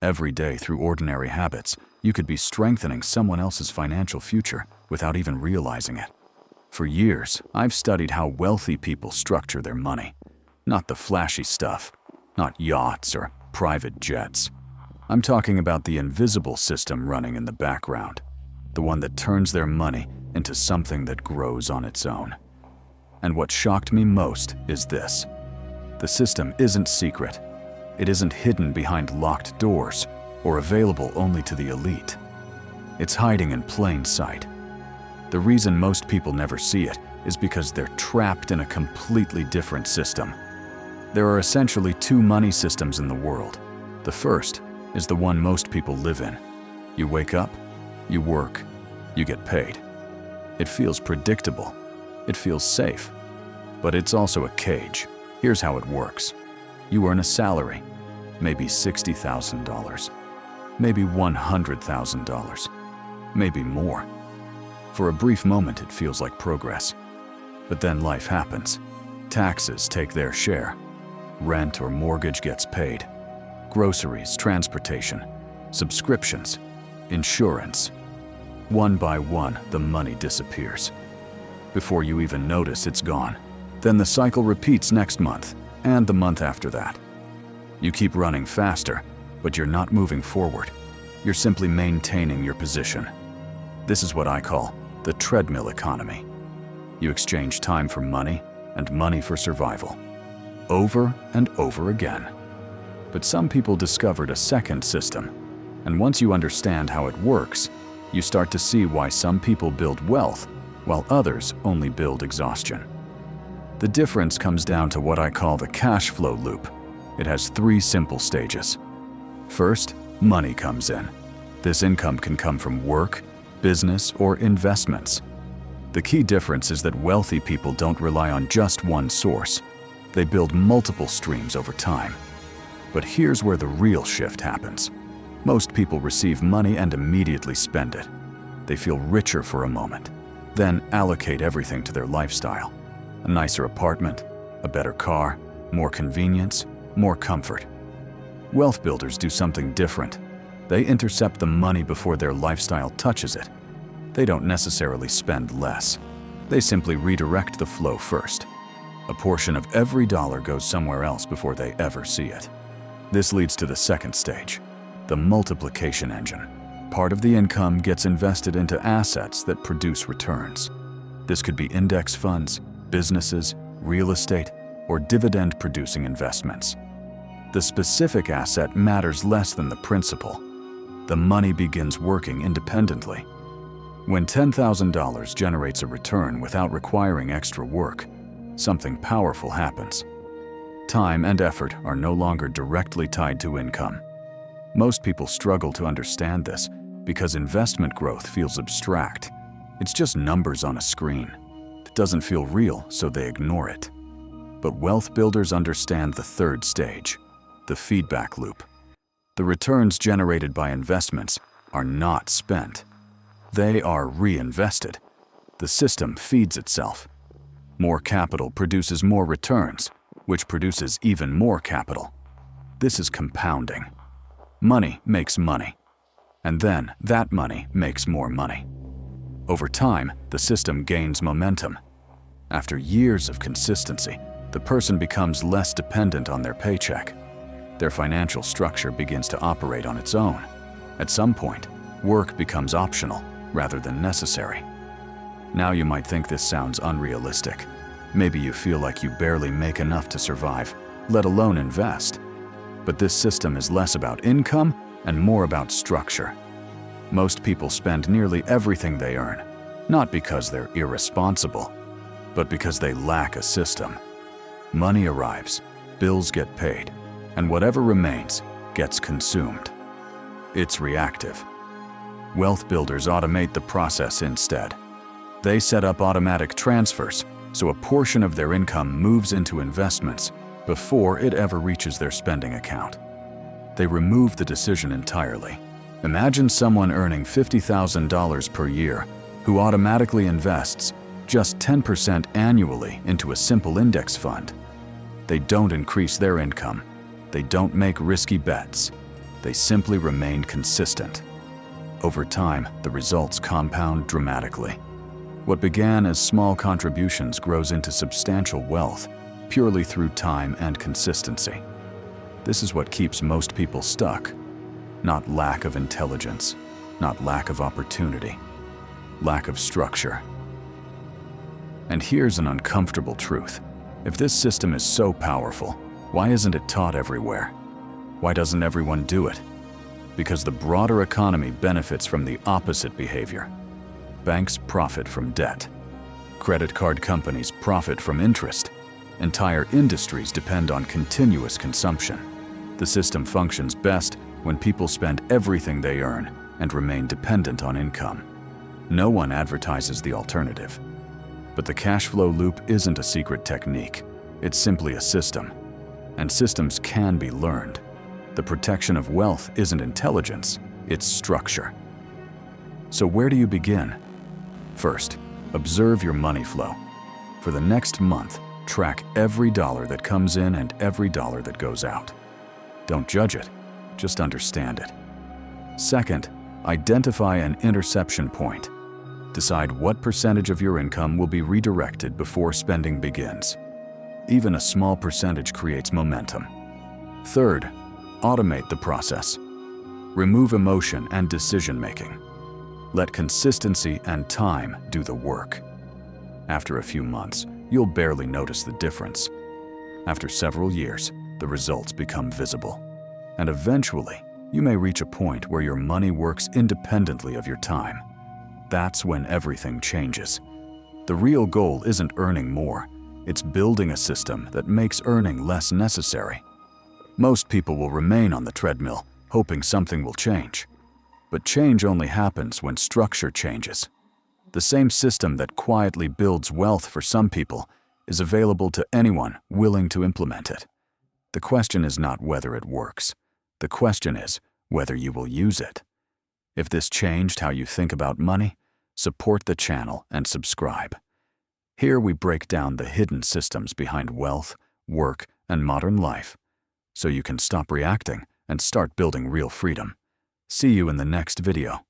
Every day through ordinary habits, you could be strengthening someone else's financial future without even realizing it. For years, I've studied how wealthy people structure their money. Not the flashy stuff, not yachts or private jets. I'm talking about the invisible system running in the background, the one that turns their money into something that grows on its own. And what shocked me most is this. The system isn't secret. It isn't hidden behind locked doors or available only to the elite. It's hiding in plain sight. The reason most people never see it is because they're trapped in a completely different system. There are essentially two money systems in the world. The first is the one most people live in. You wake up, you work, you get paid. It feels predictable. It feels safe. But it's also a cage. Here's how it works. You earn a salary, maybe $60,000, maybe $100,000, maybe more. For a brief moment, it feels like progress. But then life happens. Taxes take their share. Rent or mortgage gets paid. Groceries, transportation, subscriptions, insurance. One by one, the money disappears. Before you even notice, it's gone. Then the cycle repeats next month and the month after that. You keep running faster, but you're not moving forward. You're simply maintaining your position. This is what I call the treadmill economy. You exchange time for money and money for survival, over and over again. But some people discovered a second system, and once you understand how it works, you start to see why some people build wealth while others only build exhaustion. The difference comes down to what I call the cash flow loop. It has three simple stages. First, money comes in. This income can come from work, business, or investments. The key difference is that wealthy people don't rely on just one source. They build multiple streams over time. But here's where the real shift happens. Most people receive money and immediately spend it. They feel richer for a moment, then allocate everything to their lifestyle. A nicer apartment, a better car, more convenience, more comfort. Wealth builders do something different. They intercept the money before their lifestyle touches it. They don't necessarily spend less. They simply redirect the flow first. A portion of every dollar goes somewhere else before they ever see it. This leads to the second stage, the multiplication engine. Part of the income gets invested into assets that produce returns. This could be index funds, businesses, real estate, or dividend-producing investments. The specific asset matters less than the principal. The money begins working independently. When $10,000 generates a return without requiring extra work, something powerful happens. Time and effort are no longer directly tied to income. Most people struggle to understand this because investment growth feels abstract. It's just numbers on a screen. It doesn't feel real, so they ignore it. But wealth builders understand the third stage, the feedback loop. The returns generated by investments are not spent. They are reinvested. The system feeds itself. More capital produces more returns, which produces even more capital. This is compounding. Money makes money, and then that money makes more money. Over time, the system gains momentum. After years of consistency, the person becomes less dependent on their paycheck. Their financial structure begins to operate on its own. At some point, work becomes optional rather than necessary. Now you might think this sounds unrealistic. Maybe you feel like you barely make enough to survive, let alone invest. But this system is less about income and more about structure. Most people spend nearly everything they earn, not because they're irresponsible, but because they lack a system. Money arrives, bills get paid, and whatever remains gets consumed. It's reactive. Wealth builders automate the process instead. They set up automatic transfers, so a portion of their income moves into investments before it ever reaches their spending account. They remove the decision entirely. Imagine someone earning $50,000 per year who automatically invests just 10% annually into a simple index fund. They don't increase their income. They don't make risky bets. They simply remain consistent. Over time, the results compound dramatically. What began as small contributions grows into substantial wealth, purely through time and consistency. This is what keeps most people stuck. Not lack of intelligence, not lack of opportunity, lack of structure. And here's an uncomfortable truth. If this system is so powerful, why isn't it taught everywhere? Why doesn't everyone do it? Because the broader economy benefits from the opposite behavior. Banks profit from debt. Credit card companies profit from interest. Entire industries depend on continuous consumption. The system functions best when people spend everything they earn and remain dependent on income. No one advertises the alternative. But the cash flow loop isn't a secret technique. It's simply a system. And systems can be learned. The protection of wealth isn't intelligence, it's structure. So where do you begin? First, observe your money flow. For the next month, track every dollar that comes in and every dollar that goes out. Don't judge it, just understand it. Second, identify an interception point. Decide what percentage of your income will be redirected before spending begins. Even a small percentage creates momentum. Third, automate the process. Remove emotion and decision-making. Let consistency and time do the work. After a few months, you'll barely notice the difference. After several years, the results become visible. And eventually, you may reach a point where your money works independently of your time. That's when everything changes. The real goal isn't earning more, it's building a system that makes earning less necessary. Most people will remain on the treadmill, hoping something will change. But change only happens when structure changes. The same system that quietly builds wealth for some people is available to anyone willing to implement it. The question is not whether it works. The question is whether you will use it. If this changed how you think about money, support the channel and subscribe. Here we break down the hidden systems behind wealth, work, and modern life, so you can stop reacting and start building real freedom. See you in the next video.